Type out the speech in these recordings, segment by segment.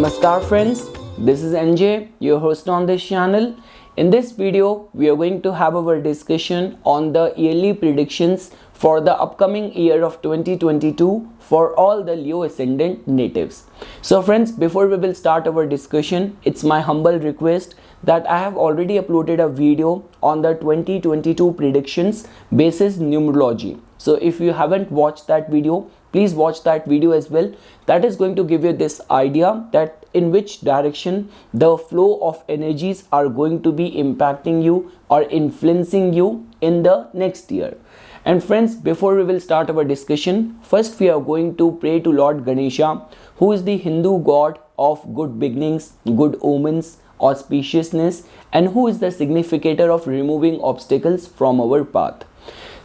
Namaskar friends, this is NJ, your host on this channel. In this video, we are going to have our discussion on the yearly predictions for the upcoming year of 2022 for all the Leo Ascendant natives. So friends, before we will start our discussion, it's my humble request that I have already uploaded a video on the 2022 predictions basis numerology. So if you haven't watched that video, please watch that video as well. That is going to give you this idea that in which direction the flow of energies are going to be impacting you or influencing you in the next year. And friends, before we will start our discussion, first we are going to pray to Lord Ganesha, who is the Hindu god of good beginnings, good omens, auspiciousness, and who is the significator of removing obstacles from our path.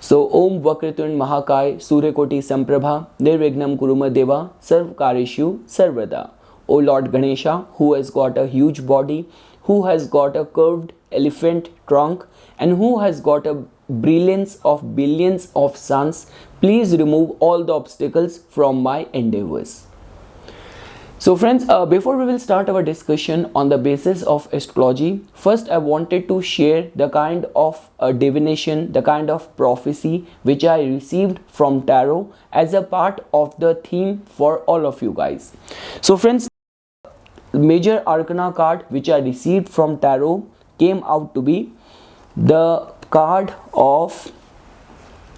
So, Om Vakratun Mahakai Suryakoti Samprabha Nirvignam Kuruma Deva Sarvkareshu Sarvada. O Lord Ganesha, who has got a huge body, who has got a curved elephant trunk, and who has got a brilliance of billions of suns, please remove all the obstacles from my endeavors. So friends, before we will start our discussion on the basis of astrology, first I wanted to share the kind of divination, the kind of prophecy which I received from tarot as a part of the theme for all of you guys. So friends, major arcana card which I received from tarot came out to be the card of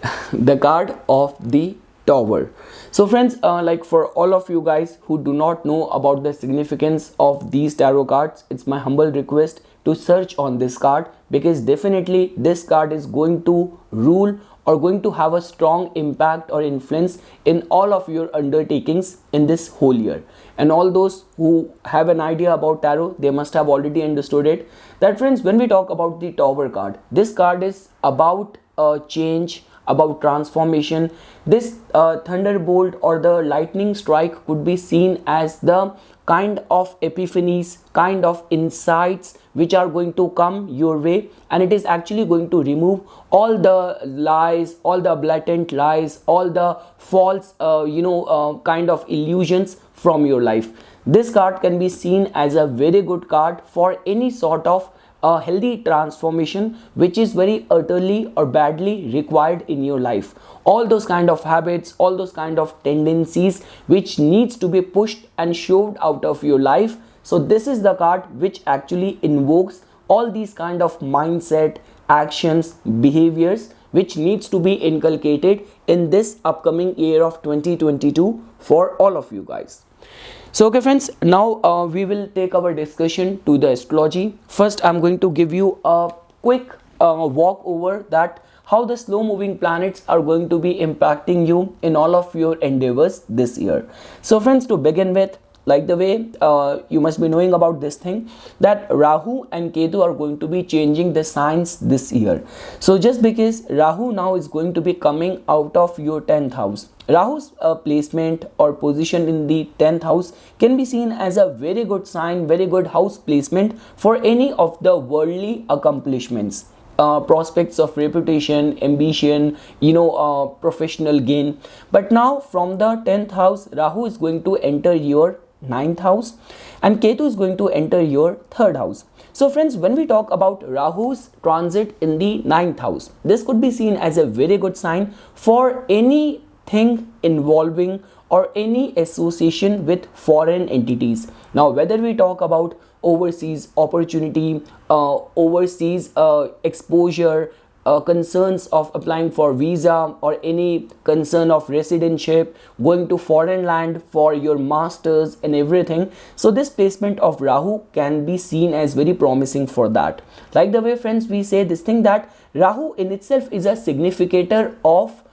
the Tower. So friends, like for all of you guys who do not know about the significance of these tarot cards, it's my humble request to search on this card, because definitely this card is going to rule or going to have a strong impact or influence in all of your undertakings in this whole year. And all those who have an idea about tarot, they must have already understood it. That friends, when we talk about the Tower card, this card is about change, about transformation. This thunderbolt or the lightning strike could be seen as the kind of epiphanies, kind of insights which are going to come your way, and it is actually going to remove all the lies, all the blatant lies, all the false kind of illusions from your life. This card can be seen as a very good card for any sort of a healthy transformation which is very utterly or badly required in your life. All those kind of habits, all those kind of tendencies which needs to be pushed and shoved out of your life. So this is the card which actually invokes all these kind of mindset, actions, behaviors which needs to be inculcated in this upcoming year of 2022 for all of you guys. So okay friends, now we will take our discussion to the astrology. First I'm going to give you a quick walk over that how the slow moving planets are going to be impacting you in all of your endeavors this year. So friends, to begin with, like the way you must be knowing about this thing, that Rahu and Ketu are going to be changing the signs this year. So just because Rahu now is going to be coming out of your 10th house, Rahu's placement or position in the 10th house can be seen as a very good sign, very good house placement for any of the worldly accomplishments. Prospects of reputation, ambition, professional gain. But now from the 10th house, Rahu is going to enter your 9th house and Ketu is going to enter your 3rd house. So friends, when we talk about Rahu's transit in the 9th house, this could be seen as a very good sign for anything involving or any association with foreign entities. Now whether we talk about overseas opportunity, overseas exposure, concerns of applying for visa, or any concern of residentship, going to foreign land for your masters and everything. So this placement of Rahu can be seen as very promising for that. Like the way friends, we say this thing that Rahu in itself is a significator of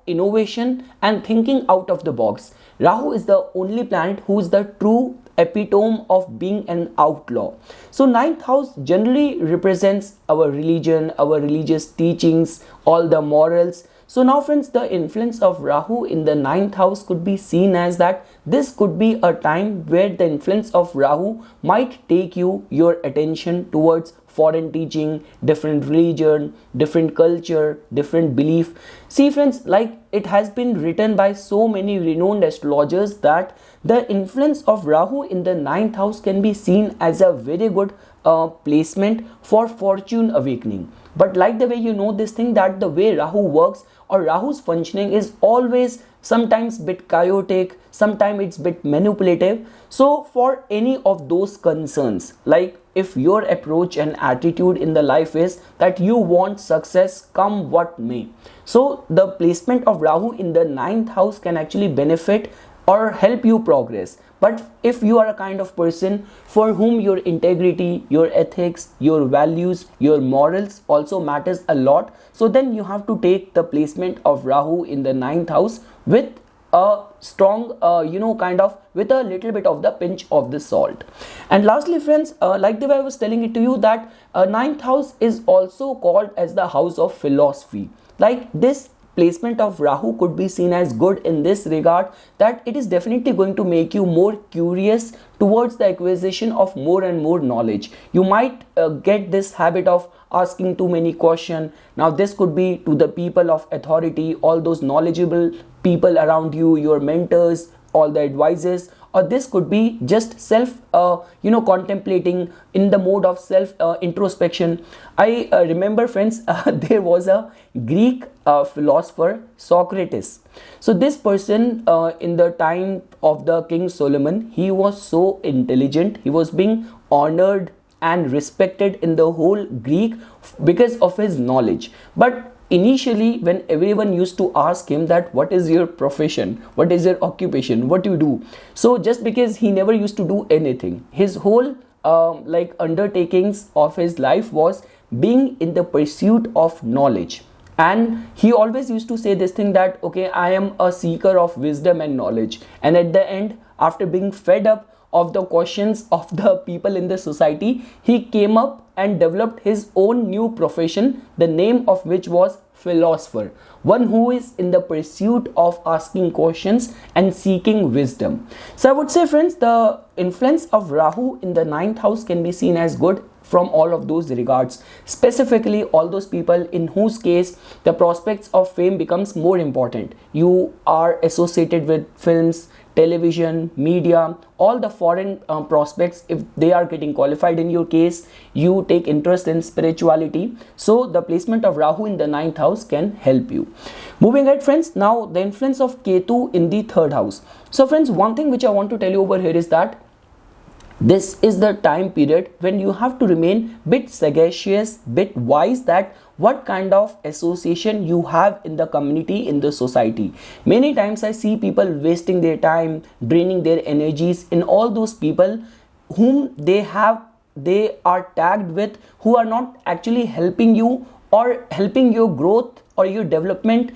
innovation and thinking out of the box. Rahu is the only planet who is the true epitome of being an outlaw. So 9th house generally represents our religion, our religious teachings, all the morals. So now friends, the influence of Rahu in the ninth house could be seen as that this could be a time where the influence of Rahu might take your attention towards foreign teaching, different religion, different culture, different belief. See friends, like it has been written by so many renowned astrologers that the influence of Rahu in the ninth house can be seen as a very good placement for fortune awakening. But like the way you know this thing, that the way Rahu works or Rahu's functioning is always sometimes bit chaotic, sometimes it's bit manipulative. So for any of those concerns, like if your approach and attitude in the life is that you want success come what may, so the placement of Rahu in the ninth house can actually benefit or help you progress. But if you are a kind of person for whom your integrity, your ethics, your values, your morals also matters a lot, so then you have to take the placement of Rahu in the ninth house with a strong kind of with a little bit of the pinch of the salt. And lastly friends, like the way I was telling it to you, that ninth house is also called as the house of philosophy. Like this placement of Rahu could be seen as good in this regard, that it is definitely going to make you more curious towards the acquisition of more and more knowledge. You might get this habit of asking too many questions. Now this could be to the people of authority, all those knowledgeable people around you, your mentors, all the advisors, or this could be just self contemplating in the mode of self introspection. I remember friends, there was a Greek philosopher, Socrates. So this person in the time of the King Solomon, he was so intelligent, he was being honored and respected in the whole Greek because of his knowledge. But initially when everyone used to ask him that what is your profession, what is your occupation, what you do, so just because he never used to do anything, his whole undertakings of his life was being in the pursuit of knowledge. And he always used to say this thing that okay, I am a seeker of wisdom and knowledge. And at the end, after being fed up of the questions of the people in the society, he came up and developed his own new profession, the name of which was philosopher, one who is in the pursuit of asking questions and seeking wisdom. So I would say friends, the influence of Rahu in the ninth house can be seen as good from all of those regards, specifically all those people in whose case the prospects of fame becomes more important. You are associated with films, television, media, all the foreign prospects. If they are getting qualified in your case, you take interest in spirituality, so the placement of Rahu in the ninth house can help you. Moving ahead friends, now the influence of Ketu in the third house. So friends, one thing which I want to tell you over here is that this is the time period when you have to remain bit sagacious, bit wise, that what kind of association you have in the community, in the society. Many times I see people wasting their time, draining their energies in all those people whom they are tagged with, who are not actually helping you or helping your growth or your development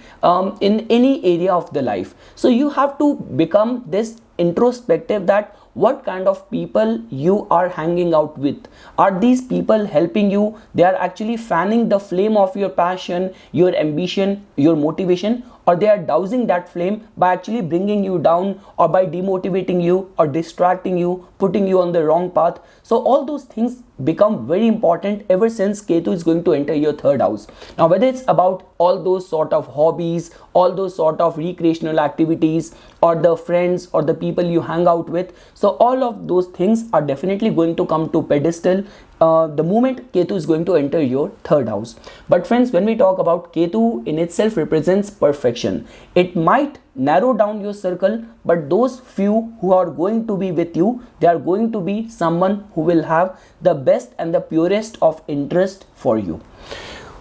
in any area of the life. So you have to become this introspective, that what kind of people you are hanging out with. Are these people helping you? They are actually fanning the flame of your passion, your ambition, your motivation, or they are dousing that flame by actually bringing you down or by demotivating you or distracting you, putting you on the wrong path. So all those things become very important ever since Ketu is going to enter your third house. Now whether it's about all those sort of hobbies, all those sort of recreational activities, or the friends or the people you hang out with, so all of those things are definitely going to come to pedestal the moment Ketu is going to enter your third house. But friends, when we talk about Ketu, in itself represents perfection. It might narrow down your circle, but those few who are going to be with you, they are going to be someone who will have the best and the purest of interest for you.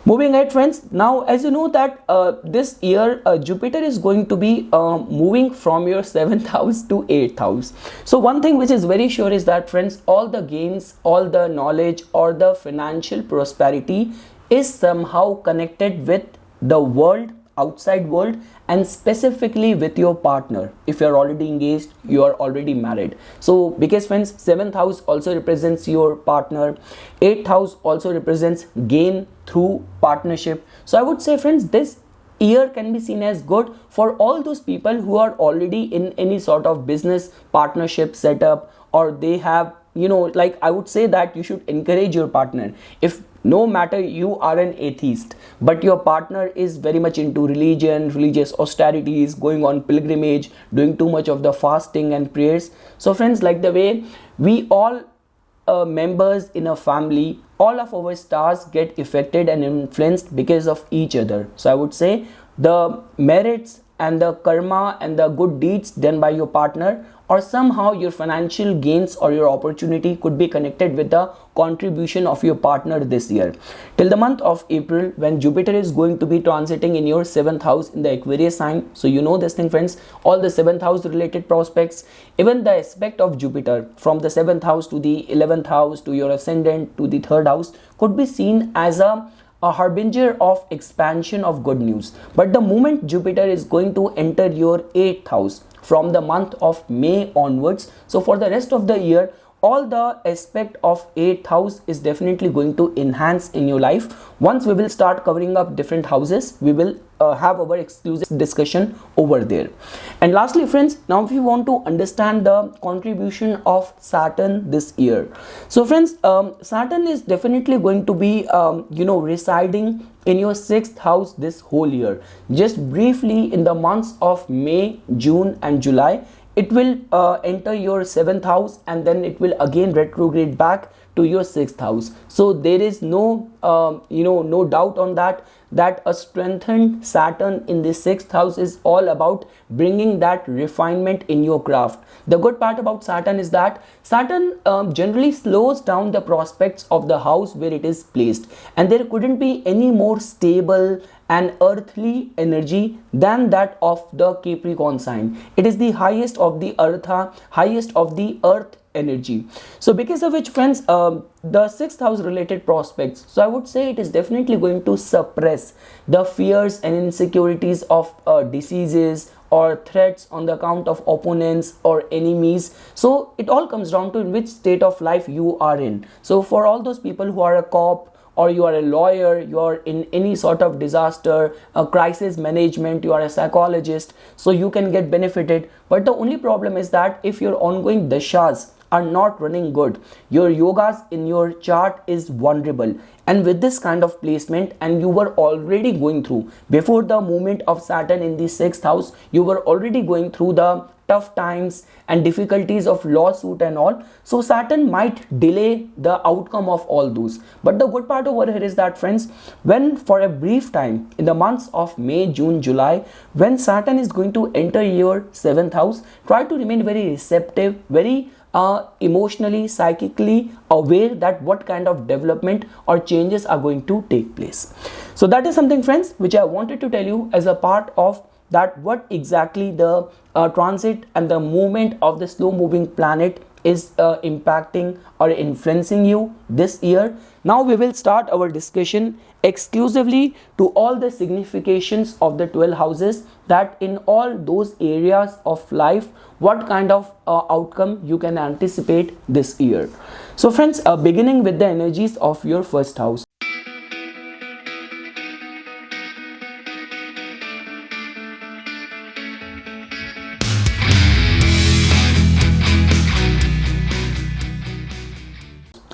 Moving ahead friends, now as you know that this year Jupiter is going to be moving from your 7th house to 8th house. So one thing which is very sure is that friends, all the gains, all the knowledge or the financial prosperity is somehow connected with the world, outside world, and specifically with your partner. If you are already engaged, you are already married. So because friends, 7th house also represents your partner, 8th house also represents gain through partnership. So I would say friends, this year can be seen as good for all those people who are already in any sort of business partnership setup, or they have, like I would say that you should encourage your partner. If no matter you are an atheist, but your partner is very much into religion, religious austerities, going on pilgrimage, doing too much of the fasting and prayers. So friends, like the way we all members in a family, all of our stars get affected and influenced because of each other. So I would say the merits and the karma and the good deeds done by your partner, or somehow your financial gains or your opportunity, could be connected with the contribution of your partner this year till the month of April, when Jupiter is going to be transiting in your 7th house in the Aquarius sign. So you know this thing, friends, all the 7th house related prospects, even the aspect of Jupiter from the 7th house to the 11th house to your ascendant to the 3rd house, could be seen as a harbinger of expansion of good news. But the moment Jupiter is going to enter your 8th house from the month of May onwards, so for the rest of the year, all the aspect of 8th house is definitely going to enhance in your life. Once we will start covering up different houses, we will have our exclusive discussion over there. And lastly friends, now if you want to understand the contribution of Saturn this year, so friends, Saturn is definitely going to be residing in your 6th house this whole year. Just briefly, in the months of May, June and July, it will enter your 7th house, and then it will again retrograde back to your 6th house. So there is no no doubt on that a strengthened Saturn in the 6th house is all about bringing that refinement in your craft. The good part about Saturn is that Saturn generally slows down the prospects of the house where it is placed, and there couldn't be any more stable and earthly energy than that of the Capricorn sign. It is the highest of the eartha, highest of the earth energy. So because of which friends, the 6th house related prospects, so I would say it is definitely going to suppress the fears and insecurities of diseases or threats on the account of opponents or enemies. So it all comes down to in which state of life you are in. So for all those people who are a cop, or you are a lawyer, you are in any sort of disaster, a crisis management, you are a psychologist, so you can get benefited. But the only problem is that if your ongoing dashas are not running good, your yogas in your chart is vulnerable, and with this kind of placement, and you were already going through, before the movement of Saturn in the 6th house, you were already going through the tough times and difficulties of lawsuit and all. So Saturn might delay the outcome of all those. But the good part over here is that friends, when for a brief time in the months of May, June, July, when Saturn is going to enter your 7th house, try to remain very receptive, very emotionally, psychically aware that what kind of development or changes are going to take place. So that is something friends which I wanted to tell you as a part of that what exactly the transit and the movement of the slow moving planet is impacting or influencing you this year. Now we will start our discussion exclusively to all the significations of the 12 houses, that in all those areas of life what kind of outcome you can anticipate this year. So friends, beginning with the energies of your 1st house.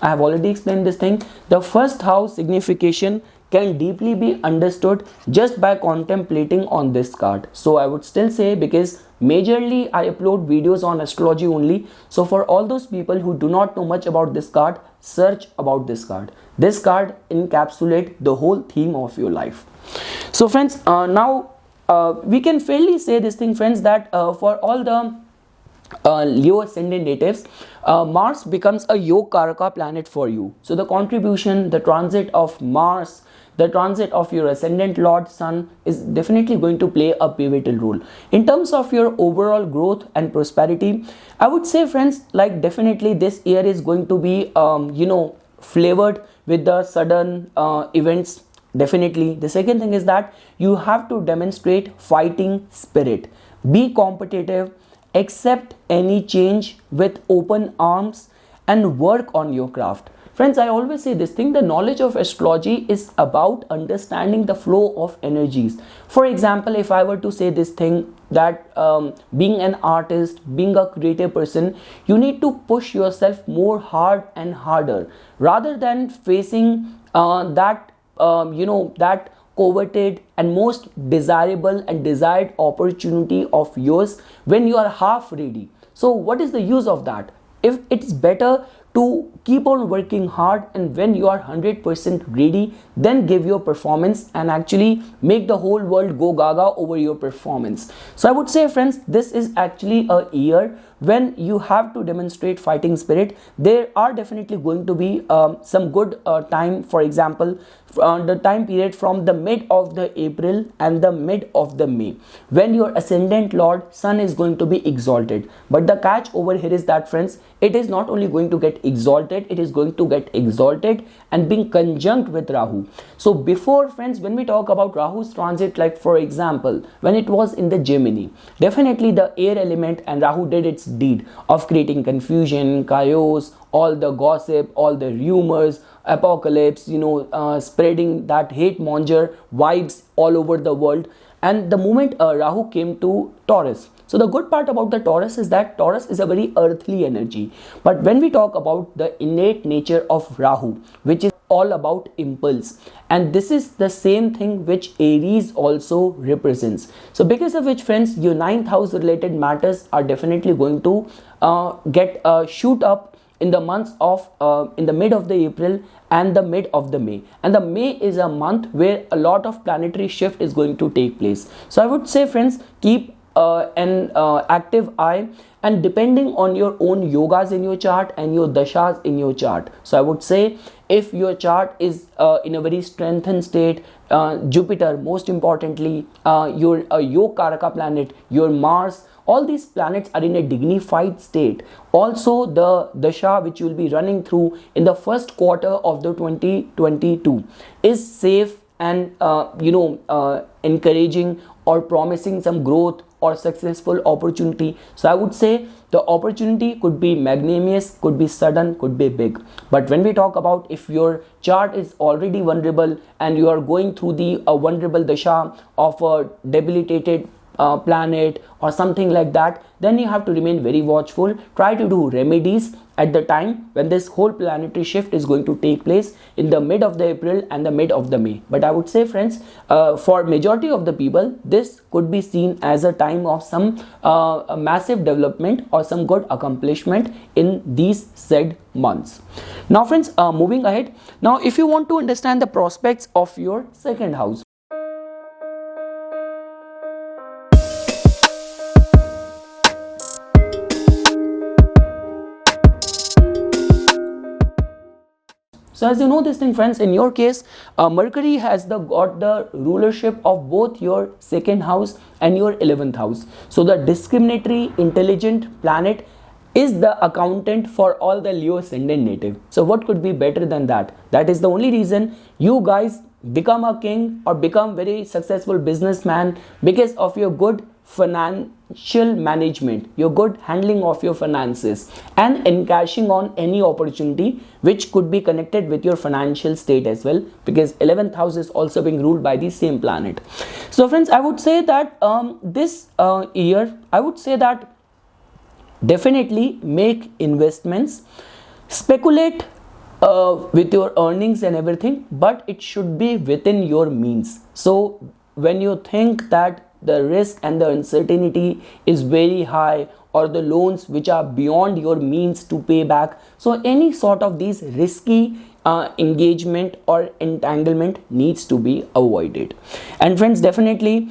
I have already explained this thing. The 1st house signification can deeply be understood just by contemplating on this card. So I would still say, because majorly I upload videos on astrology only, so for all those people who do not know much about this card, search about this card. This card encapsulates the whole theme of your life. So friends, now we can fairly say this thing friends, that for all the Leo Ascendant natives, Mars becomes a Yoga planet for you. So the contribution, the transit of Mars, the transit of your Ascendant Lord Sun is definitely going to play a pivotal role. In terms of your overall growth and prosperity, I would say friends, like definitely this year is going to be flavored with the sudden events. Definitely. The second thing is that you have to demonstrate fighting spirit. Be competitive, accept any change with open arms, and work on your craft. Friends, I always say this thing, the knowledge of astrology is about understanding the flow of energies. For example, if I were to say this thing, that being an artist, being a creative person, you need to push yourself more hard and harder, rather than facing that coveted and most desirable and desired opportunity of yours when you are half ready. So what is the use of that? If it's better to keep on working hard, and when you are 100% ready, then give your performance and actually make the whole world go gaga over your performance. So I would say, friends, this is actually a year when you have to demonstrate fighting spirit. There are definitely going to be some good time. For example, the time period from the mid of the April and the mid of the May, when your ascendant lord sun is going to be exalted. But the catch over here is that, friends, it is not only going to get exalted, it is going to get exalted and being conjunct with Rahu. So before, friends, when we talk about Rahu's transit, like for example, when it was in the Gemini, definitely the air element and Rahu did its deed of creating confusion, chaos, all the gossip, all the rumors, apocalypse, spreading that hate monger vibes all over the world. And the moment Rahu came to Taurus, so the good part about the Taurus is that Taurus is a very earthly energy. But when we talk about the innate nature of Rahu, which is all about impulse, and this is the same thing which Aries also represents. So because of which, friends, your 9th house related matters are definitely going to get shoot up in the months of in the mid of the April and the mid of the May. And the May is a month where a lot of planetary shift is going to take place. So I would say, friends, keep an active eye, and depending on your own yogas in your chart and your dashas in your chart. So I would say, if your chart is in a very strengthened state, Jupiter, most importantly, your Yoga planet, your Mars, all these planets are in a dignified state. Also, the dasha which you will be running through in the first quarter of the 2022 is safe and encouraging or promising some growth or successful opportunity. So I would say the opportunity could be magnanimous, could be sudden, could be big. But when we talk about if your chart is already vulnerable and you are going through the vulnerable dasha of a debilitated planet or something like that, then you have to remain very watchful. Try to do remedies at the time when this whole planetary shift is going to take place in the mid of the April and the mid of the May. But I would say, friends, for majority of the people, this could be seen as a time of some massive development or some good accomplishment in these said months. Now, friends, moving ahead. Now, if you want to understand the prospects of your second house, so as you know this thing, friends, in your case, Mercury has got the rulership of both your second house and your 11th house. So the discriminatory, intelligent planet is the accountant for all the Leo Ascendant native. So what could be better than that? That is the only reason you guys become a king or become very successful businessman, because of your good financial management, your good handling of your finances, and encashing on any opportunity which could be connected with your financial state as well, because 11th house is also being ruled by the same planet. So friends, I would say that this year, I would say that definitely make investments, speculate with your earnings and everything, but it should be within your means. So when you think that the risk and the uncertainty is very high, or the loans which are beyond your means to pay back, so any sort of these risky engagement or entanglement needs to be avoided. And friends, definitely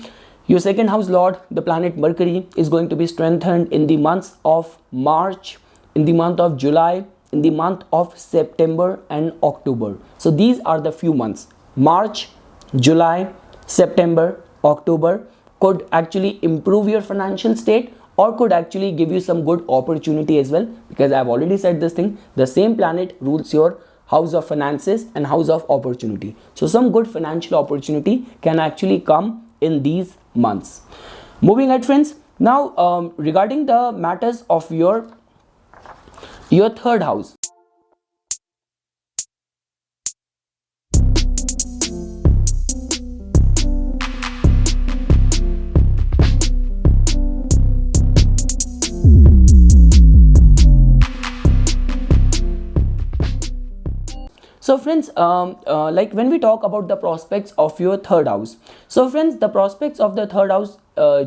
your second house lord, the planet Mercury, is going to be strengthened in the months of March, in the month of July, in the month of September and October. So these are the few months. March, July, September, October could actually improve your financial state, or could actually give you some good opportunity as well, because I've already said this thing, the same planet rules your house of finances and house of opportunity. So some good financial opportunity can actually come in these months. Moving ahead, friends, now regarding the matters of your third house. So friends, like when we talk about the prospects of your third house, so friends, the prospects of the third house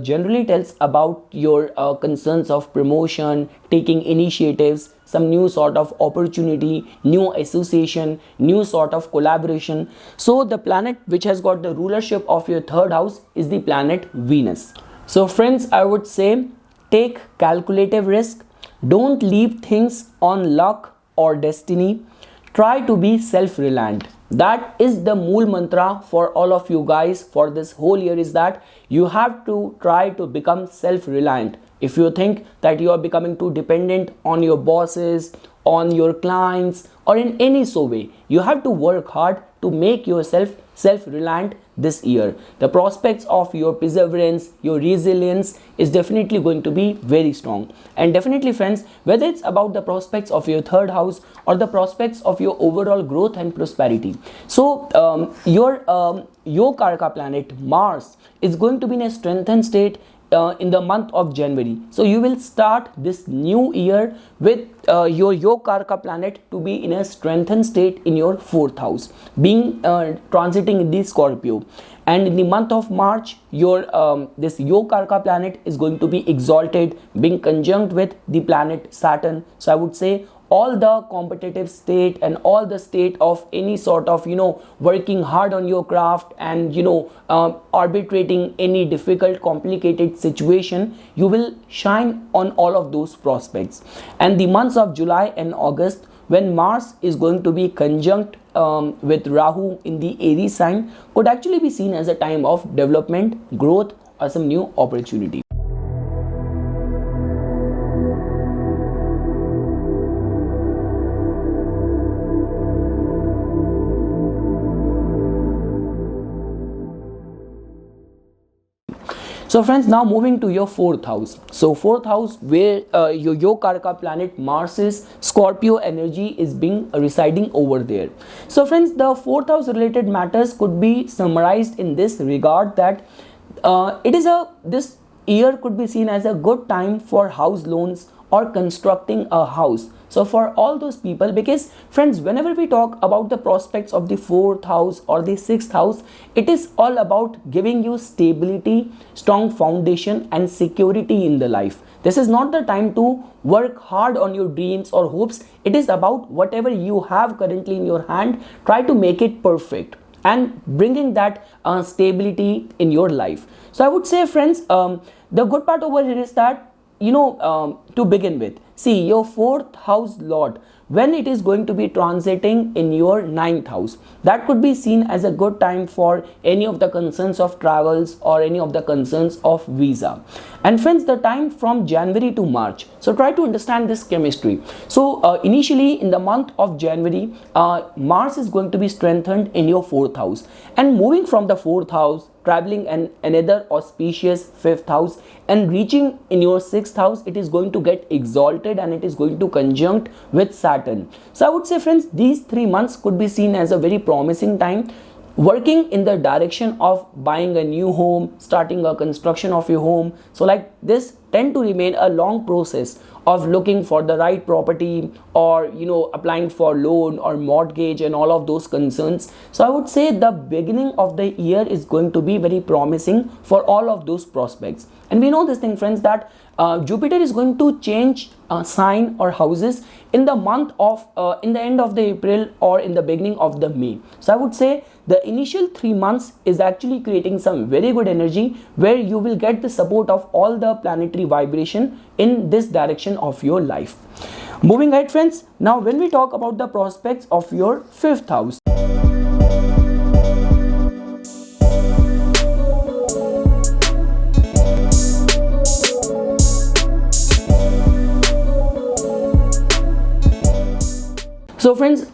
generally tells about your concerns of promotion, taking initiatives, some new sort of opportunity, new association, new sort of collaboration. So the planet which has got the rulership of your third house is the planet Venus. So friends, I would say take calculative risk, don't leave things on luck or destiny. Try to be self-reliant. That is the mool mantra for all of you guys for this whole year, is that you have to try to become self-reliant. If you think that you are becoming too dependent on your bosses, on your clients, or in any so way, you have to work hard to make yourself self-reliant this year. The prospects of your perseverance, your resilience is definitely going to be very strong. And definitely friends, whether it's about the prospects of your third house or the prospects of your overall growth and prosperity, so your Karka planet Mars is going to be in a strengthened state in the month of January. So you will start this new year with your Karka planet to be in a strengthened state in your fourth house, being transiting in the Scorpio. And in the month of March, your this Karka planet is going to be exalted, being conjunct with the planet Saturn. So I would say all the competitive state and all the state of any sort of working hard on your craft and arbitrating any difficult complicated situation, you will shine on all of those prospects. And the months of July and August, when Mars is going to be conjunct with Rahu in the Aries sign, could actually be seen as a time of development, growth, or some new opportunity. So friends, now moving to your fourth house. So fourth house, where your Karka planet Mars's Scorpio energy is being residing over there. So friends, the fourth house related matters could be summarized in this regard, that this year could be seen as a good time for house loans or constructing a house. So for all those people, because friends, whenever we talk about the prospects of the fourth house or the sixth house, it is all about giving you stability, strong foundation and security in the life. This is not the time to work hard on your dreams or hopes. It is about whatever you have currently in your hand, try to make it perfect and bringing that stability in your life. So I would say friends, the good part over here is that to begin with, see your fourth house lord, when it is going to be transiting in your ninth house, that could be seen as a good time for any of the concerns of travels or any of the concerns of visa. And friends, the time from January to March, so try to understand this chemistry. So initially in the month of January, Mars is going to be strengthened in your fourth house, and moving from the fourth house, traveling another auspicious fifth house and reaching in your sixth house, it is going to get exalted and it is going to conjunct with Saturn. So I would say friends, these 3 months could be seen as a very promising time, working in the direction of buying a new home, starting a construction of your home. So like this tend to remain a long process of looking for the right property or applying for loan or mortgage and all of those concerns. So I would say the beginning of the year is going to be very promising for all of those prospects. And we know this thing friends, that Jupiter is going to change sign or houses in the month of in the end of the April or in the beginning of the May. So I would say the initial 3 months is actually creating some very good energy, where you will get the support of all the planetary vibration in this direction of your life. Moving ahead friends, now when we talk about the prospects of your fifth house, so friends,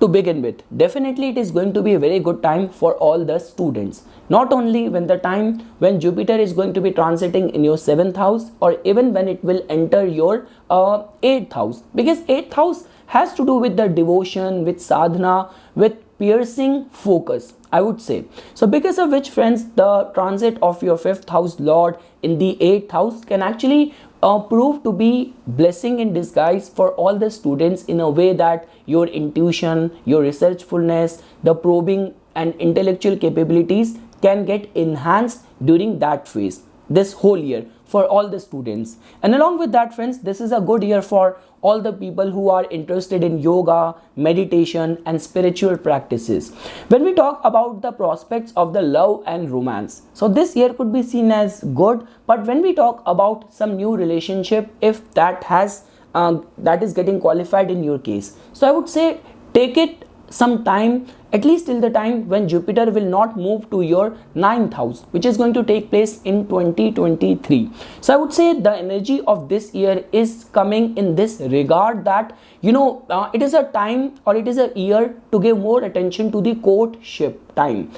to begin with, definitely it is going to be a very good time for all the students. Not only when the time when Jupiter is going to be transiting in your 7th house, or even when it will enter your 8th house, because 8th house has to do with the devotion, with sadhana, with piercing focus, I would say. So because of which friends, the transit of your 5th house lord in the 8th house can actually prove to be blessing in disguise for all the students, in a way that your intuition, your researchfulness, the probing and intellectual capabilities can get enhanced during that phase, this whole year, for all the students. And along with that, friends, this is a good year for all the people who are interested in yoga, meditation and spiritual practices. When we talk about the prospects of the love and romance, so this year could be seen as good. But when we talk about some new relationship, if that has that is getting qualified in your case, so I would say take it some time, at least till the time when Jupiter will not move to your 9th house, which is going to take place in 2023. So I would say the energy of this year is coming in this regard, that it is a time, or it is a year to give more attention to the courtship time.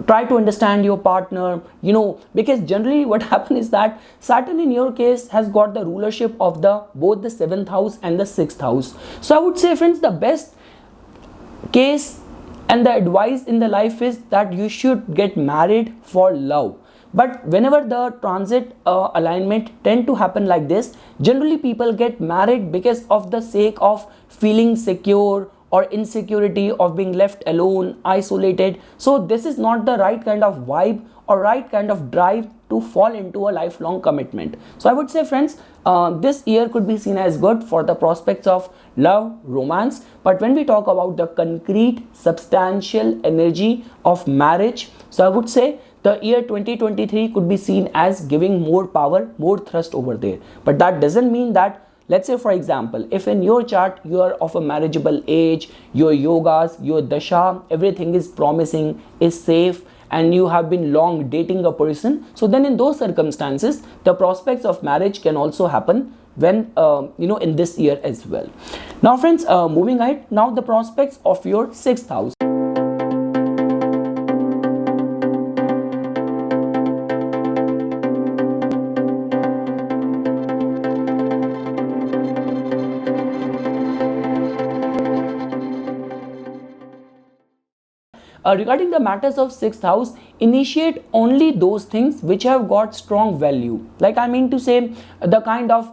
Try to understand your partner, because generally what happens is that Saturn in your case has got the rulership of the both the 7th house and the 6th house. So I would say, friends, the best case and the advice in the life is that you should get married for love. But whenever the transit alignment tend to happen like this, generally people get married because of the sake of feeling secure or insecurity of being left alone, isolated. So this is not the right kind of vibe or right kind of drive to fall into a lifelong commitment. So I would say, friends, this year could be seen as good for the prospects of love, romance. But when we talk about the concrete, substantial energy of marriage, so I would say the year 2023 could be seen as giving more power, more thrust over there. But that doesn't mean that, let's say for example, if in your chart you are of a marriageable age, your yogas, your dasha, everything is promising, is safe, and you have been long dating a person, so then in those circumstances the prospects of marriage can also happen when in this year as well. Now friends, moving ahead, now the prospects of your 6th house. Regarding the matters of 6th house, initiate only those things which have got strong value. Like I mean to say, the kind of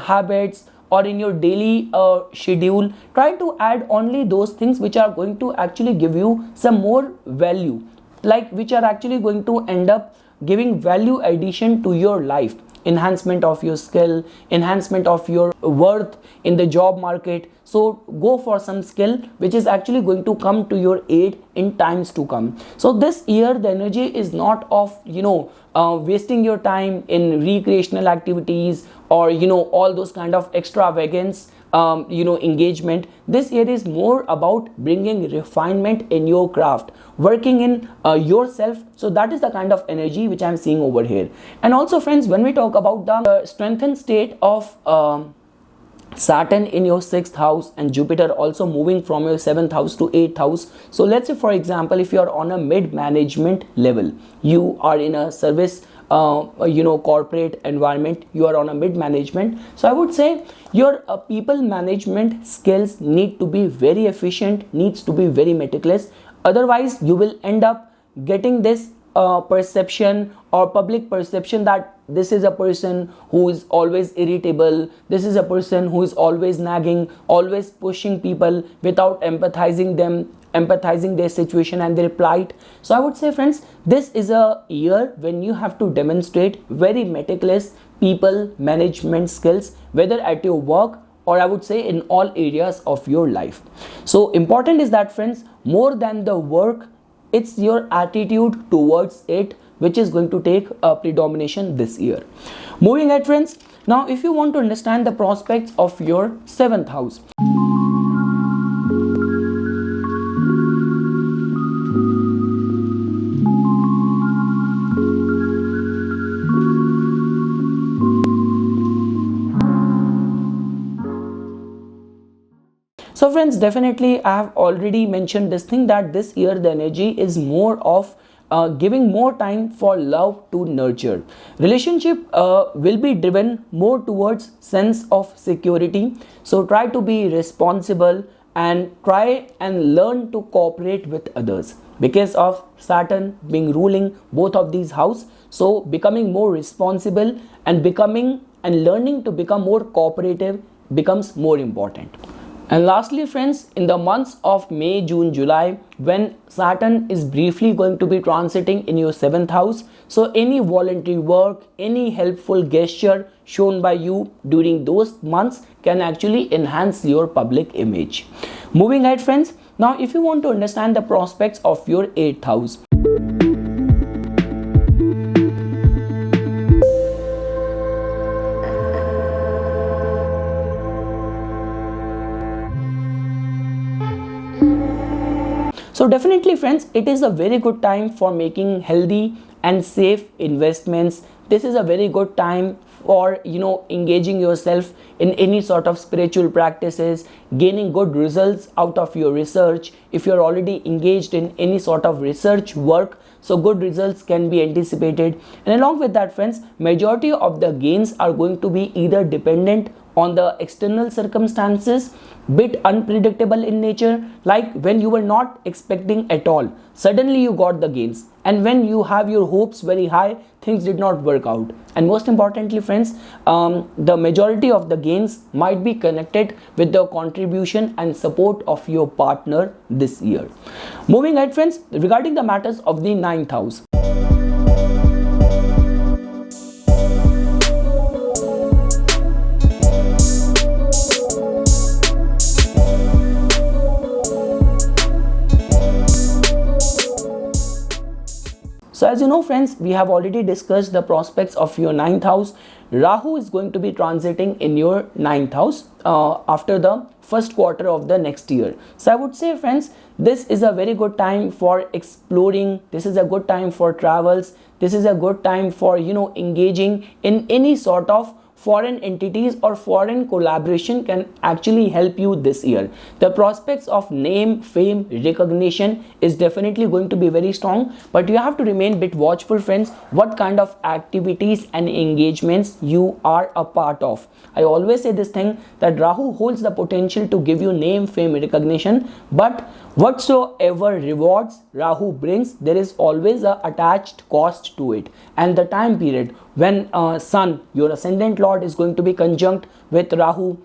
habits, or in your daily schedule, try to add only those things which are going to actually give you some more value, like which are actually going to end up giving value addition to your life, enhancement of your skill, enhancement of your worth in the job market. So go for some skill which is actually going to come to your aid in times to come. So this year the energy is not of wasting your time in recreational activities, or all those kind of extravagance engagement. This year is more about bringing refinement in your craft, working in yourself. So that is the kind of energy which I am seeing over here. And also friends, when we talk about the strengthened state of Saturn in your 6th house and Jupiter also moving from your 7th house to 8th house. So let's say for example, if you are on a mid management level, you are in a service corporate environment, you are on a mid management. So I would say your people management skills need to be very efficient, needs to be very meticulous. Otherwise you will end up getting this perception or public perception that this is a person who is always irritable, this is a person who is always nagging, always pushing people without empathizing their situation and their plight. So I would say friends, this is a year when you have to demonstrate very meticulous people management skills, whether at your work or I would say in all areas of your life. So important is that friends, more than the work, it's your attitude towards it which is going to take a predomination this year. Moving ahead friends, now if you want to understand the prospects of your 7th house. So friends, definitely I have already mentioned this thing, that this year the energy is more of giving more time for love to nurture. Relationship will be driven more towards sense of security. So try to be responsible and try and learn to cooperate with others because of Saturn being ruling both of these houses. So becoming more responsible and becoming and learning to become more cooperative becomes more important. And lastly friends, in the months of May, June, July, when Saturn is briefly going to be transiting in your 7th house, so any voluntary work, any helpful gesture shown by you during those months can actually enhance your public image. Moving ahead friends, now if you want to understand the prospects of your 8th house, so definitely friends, it is a very good time for making healthy and safe investments. This is a very good time for engaging yourself in any sort of spiritual practices, gaining good results out of your research. If you're already engaged in any sort of research work, so good results can be anticipated. And along with that friends, majority of the gains are going to be either dependent on the external circumstances, bit unpredictable in nature, like when you were not expecting at all, suddenly you got the gains, and when you have your hopes very high, things did not work out. And most importantly friends, the majority of the gains might be connected with the contribution and support of your partner this year. Moving ahead friends, regarding the matters of the 9th house, so as you know friends, we have already discussed the prospects of your 9th house. Rahu is going to be transiting in your 9th house after the first quarter of the next year. So I would say friends, this is a very good time for exploring. This is a good time for travels. This is a good time for engaging in any sort of foreign entities or foreign collaboration can actually help you this year. The prospects of name, fame, recognition is definitely going to be very strong, but you have to remain a bit watchful friends, what kind of activities and engagements you are a part of. I always say this thing, that Rahu holds the potential to give you name, fame, recognition, but whatsoever rewards Rahu brings, there is always a attached cost to it. And the time period when Sun, your ascendant lord, is going to be conjunct with Rahu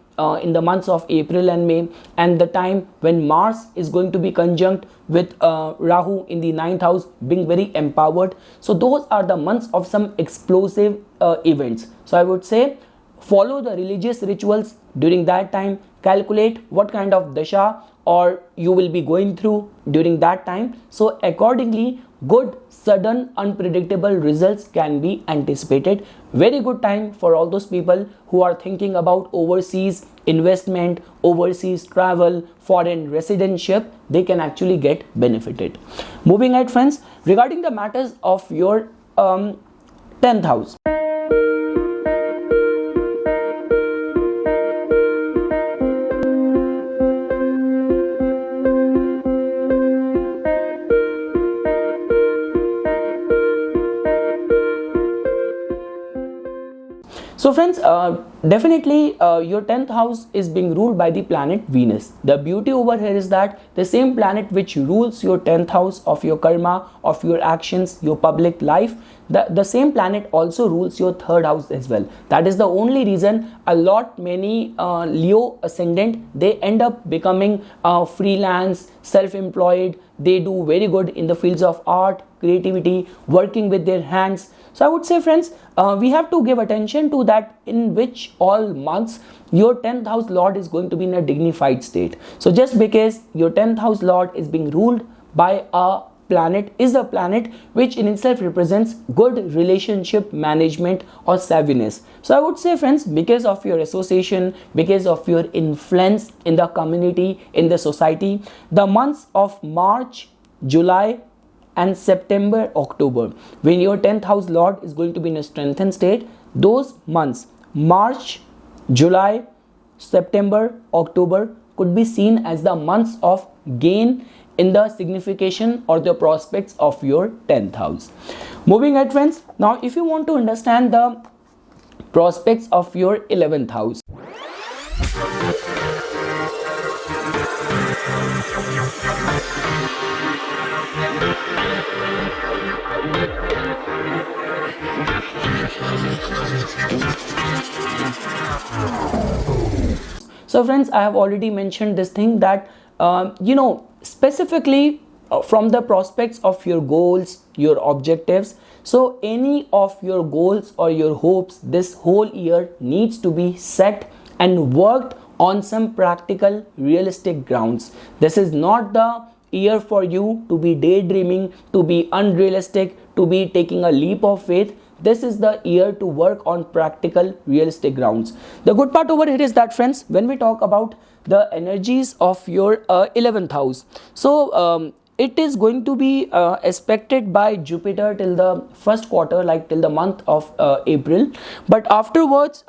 in the months of April and May, and the time when Mars is going to be conjunct with Rahu in the 9th house, being very empowered. So those are the months of some explosive events. So I would say follow the religious rituals during that time, calculate what kind of dasha or you will be going through during that time, so accordingly good, sudden, unpredictable results can be anticipated. Very good time for all those people who are thinking about overseas investment, overseas travel, foreign residentship. They can actually get benefited. Moving ahead friends, regarding the matters of your 10th house, so friends, definitely your 10th house is being ruled by the planet Venus. The beauty over here is that the same planet which rules your 10th house of your karma, of your actions, your public life, the same planet also rules your 3rd house as well. That is the only reason many Leo Ascendant, they end up becoming freelance, self-employed. They do very good in the fields of art, creativity, working with their hands. So I would say friends, we have to give attention to that, in which all months your 10th house lord is going to be in a dignified state. So just because your 10th house lord is being ruled by a planet, is a planet which in itself represents good relationship management or savviness. So I would say friends, because of your association, because of your influence in the community, in the society, the months of March, July and September, October, when your 10th house lord is going to be in a strengthened state, those months March, July, September, October could be seen as the months of gain in the signification or the prospects of your 10th house. Moving ahead friends, now if you want to understand the prospects of your 11th house, So friends, I have already mentioned this thing that specifically from the prospects of your goals, your objectives. So any of your goals or your hopes this whole year needs to be set and worked on some practical, realistic grounds. This is not the year for you to be daydreaming, to be unrealistic, to be taking a leap of faith. This is the year to work on practical, realistic grounds. The good part over here is that, friends, when we talk about the energies of your 11th house, so it is going to be aspected by Jupiter till the first quarter, like till the month of April. But afterwards,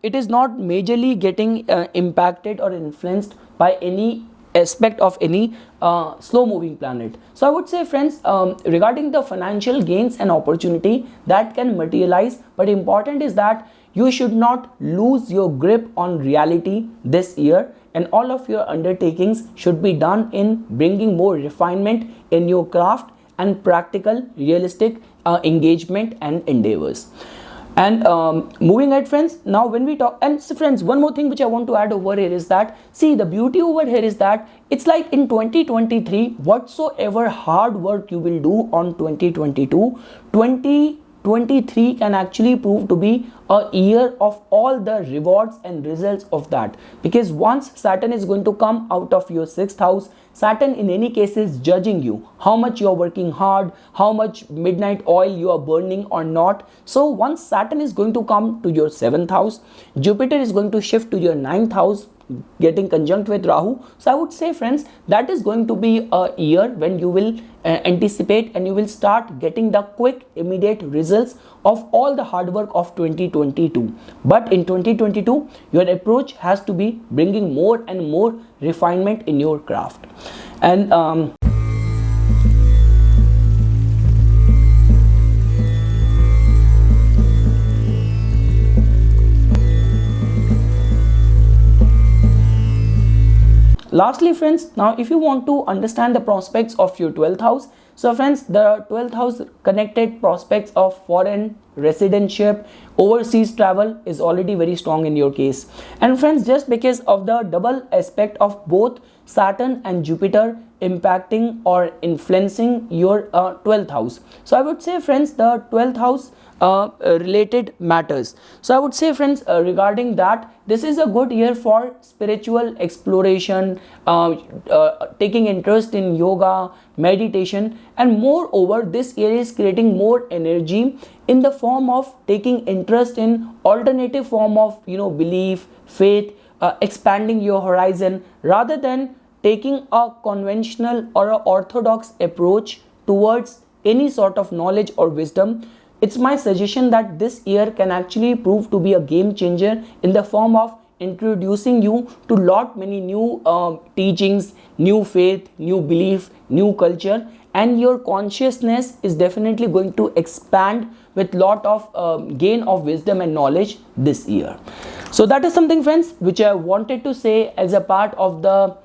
it is not majorly getting impacted or influenced by any aspect of any slow moving planet. So I would say, friends, regarding the financial gains and opportunity that can materialize, but important is that you should not lose your grip on reality this year, and all of your undertakings should be done in bringing more refinement in your craft and practical, realistic engagement and endeavors. And moving ahead, friends, now when we talk, and so friends, one more thing which I want to add over here is that, see, the beauty over here is that it's like in 2023, whatsoever hard work you will do on 2022, 2023 can actually prove to be a year of all the rewards and results of that. Because once Saturn is going to come out of your 6th house, Saturn in any case is judging you, how much you are working hard, how much midnight oil you are burning or not. So once Saturn is going to come to your 7th house, Jupiter is going to shift to your 9th house, getting conjunct with Rahu. So I would say, friends, that is going to be a year when you will anticipate and you will start getting the quick immediate results of all the hard work of 2022. But in 2022, your approach has to be bringing more and more refinement in your craft. And lastly, friends, now if you want to understand the prospects of your 12th house, so friends, the 12th house connected prospects of foreign residentship, overseas travel is already very strong in your case. And friends, just because of the double aspect of both Saturn and Jupiter impacting or influencing your 12th house, so I would say, friends, the 12th house related matters. So I would say, friends, regarding that, this is a good year for spiritual exploration, taking interest in yoga, meditation, and moreover, this year is creating more energy in the form of taking interest in alternative form of belief, faith, expanding your horizon rather than taking a conventional or an orthodox approach towards any sort of knowledge or wisdom. It's my suggestion that this year can actually prove to be a game changer in the form of introducing you to lot many new teachings, new faith, new belief, new culture, and your consciousness is definitely going to expand with lot of gain of wisdom and knowledge this year. So that is something, friends, which I wanted to say as a part of the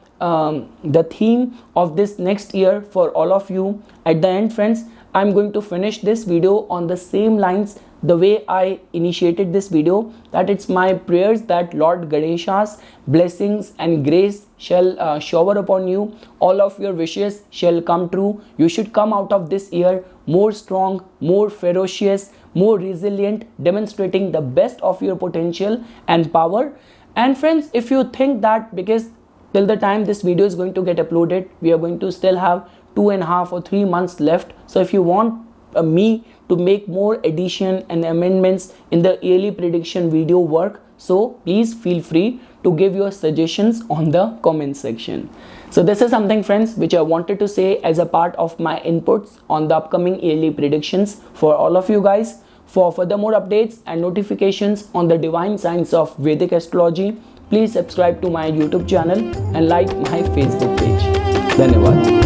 theme of this next year for all of you. At the end, friends, I'm going to finish this video on the same lines the way I initiated this video, that it's my prayers that Lord Ganesha's blessings and grace shall shower upon you. All of your wishes shall come true. You should come out of this year more strong, more ferocious, more resilient, demonstrating the best of your potential and power. And friends, if you think that because till the time this video is going to get uploaded, we are going to still have 2.5 or 3 months left. So if you want me to make more addition and amendments in the yearly prediction video work, so please feel free to give your suggestions on the comment section. So this is something, friends, which I wanted to say as a part of my inputs on the upcoming yearly predictions for all of you guys. For further more updates and notifications on the divine science of Vedic astrology, please subscribe to my YouTube channel and like my Facebook page. Dhanyawad.